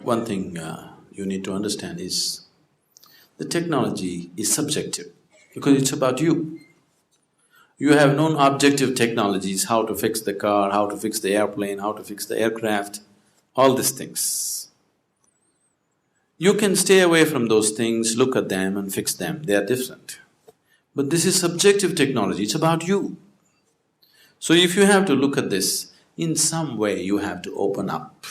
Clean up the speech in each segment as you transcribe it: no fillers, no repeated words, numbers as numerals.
One thing you need to understand is the technology is subjective because it's about you. You have known objective technologies, how to fix the car, how to fix the airplane, how to fix the aircraft, all these things. You can stay away from those things, look at them and fix them, they are different. But this is subjective technology, it's about you. So if you have to look at this, in some way you have to open up.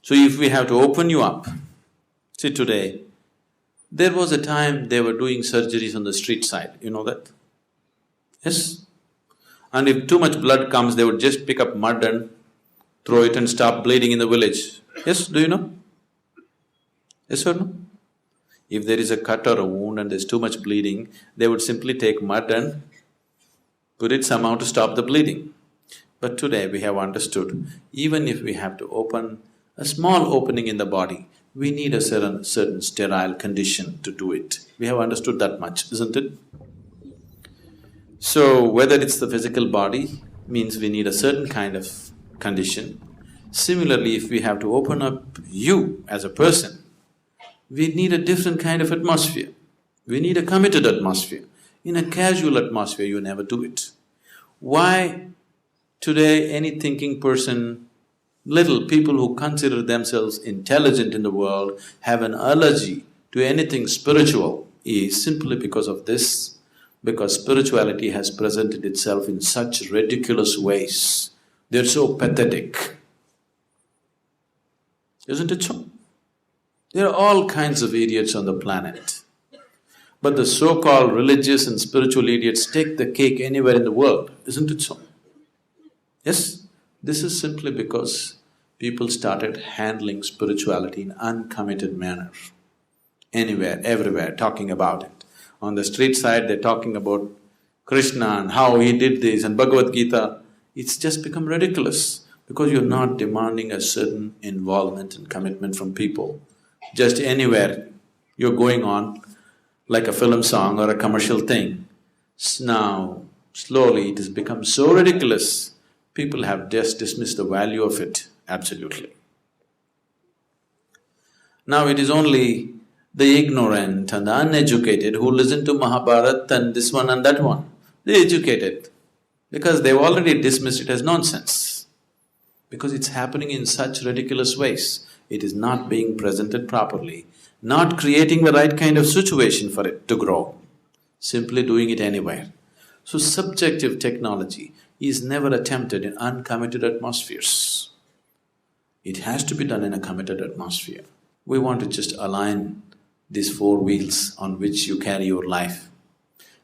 So if we have to open you up, see today, there was a time they were doing surgeries on the street side, you know that? Yes? And if too much blood comes, they would just pick up mud and throw it and stop bleeding in the village. Yes, do you know? Yes or no? If there is a cut or a wound and there's too much bleeding, they would simply take mud and put it somehow to stop the bleeding. But today we have understood, even if we have to open a small opening in the body, we need a certain sterile condition to do it. We have understood that much, isn't it? So, whether it's the physical body, means we need a certain kind of condition. Similarly, if we have to open up you as a person, we need a different kind of atmosphere. We need a committed atmosphere. In a casual atmosphere, you never do it. Why today any thinking person, little people who consider themselves intelligent in the world have an allergy to anything spiritual is simply because of this, because spirituality has presented itself in such ridiculous ways. They're so pathetic. Isn't it so? There are all kinds of idiots on the planet. But the so-called religious and spiritual idiots take the cake anywhere in the world, isn't it so? Yes? This is simply because people started handling spirituality in uncommitted manner. Anywhere, everywhere, talking about it. On the street side, they're talking about Krishna and how he did this and Bhagavad Gita. It's just become ridiculous because you're not demanding a certain involvement and commitment from people. Just anywhere you're going on like a film song or a commercial thing. Now, slowly it has become so ridiculous, people have just dismissed the value of it, absolutely. Now it is only the ignorant and the uneducated who listen to Mahabharata and this one and that one. They're educated because they've already dismissed it as nonsense. Because it's happening in such ridiculous ways, it is not being presented properly, not creating the right kind of situation for it to grow, simply doing it anywhere. So subjective technology is never attempted in uncommitted atmospheres. It has to be done in a committed atmosphere. We want to just align these four wheels on which you carry your life.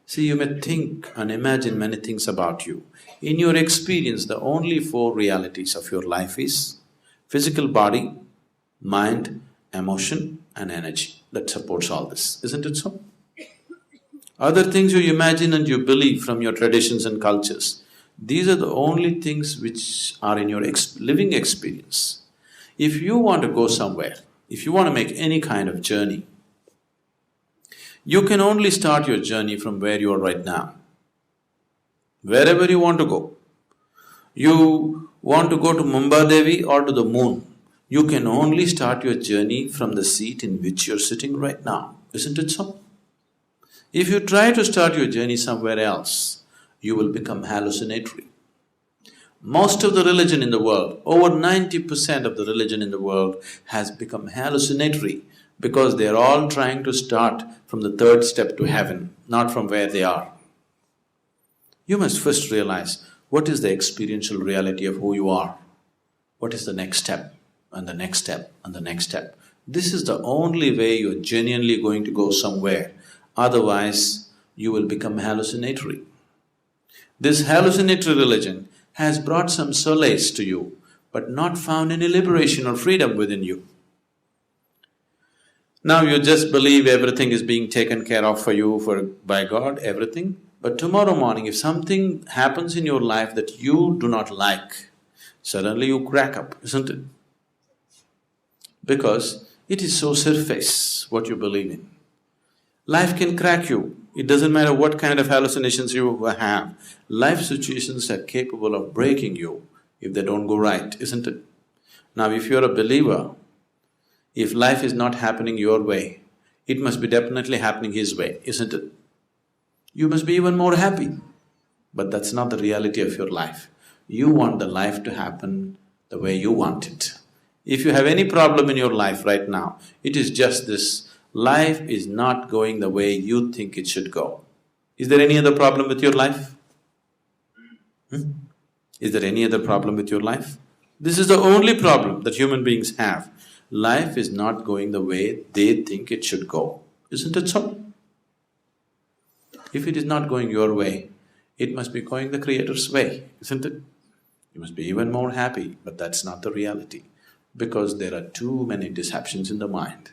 See, you may think and imagine many things about you. In your experience, the only four realities of your life is physical body, mind, emotion and energy that supports all this, isn't it so? Other things you imagine and you believe from your traditions and cultures, these are the only things which are in your living experience. If you want to go somewhere, if you want to make any kind of journey, you can only start your journey from where you are right now. Wherever you want to go. You want to go to Mumbai or to the moon, you can only start your journey from the seat in which you're sitting right now, isn't it so? If you try to start your journey somewhere else, you will become hallucinatory. Most of the religion in the world, over 90% of the religion in the world has become hallucinatory because they're all trying to start from the third step to heaven, not from where they are. You must first realize what is the experiential reality of who you are. What is the next step and the next step and the next step. This is the only way you're genuinely going to go somewhere, otherwise you will become hallucinatory. This hallucinatory religion has brought some solace to you, but not found any liberation or freedom within you. Now you just believe everything is being taken care of for you by God, everything, but tomorrow morning if something happens in your life that you do not like, suddenly you crack up, isn't it? Because it is so surface what you believe in. Life can crack you, it doesn't matter what kind of hallucinations you have. Life situations are capable of breaking you if they don't go right, isn't it? Now if you're a believer, if life is not happening your way, it must be definitely happening his way, isn't it? You must be even more happy. But that's not the reality of your life. You want the life to happen the way you want it. If you have any problem in your life right now, it is just this: life is not going the way you think it should go. Is there any other problem with your life? Is there any other problem with your life? This is the only problem that human beings have. Life is not going the way they think it should go. Isn't it so? If it is not going your way, it must be going the Creator's way, isn't it? You must be even more happy, but that's not the reality, because there are too many deceptions in the mind.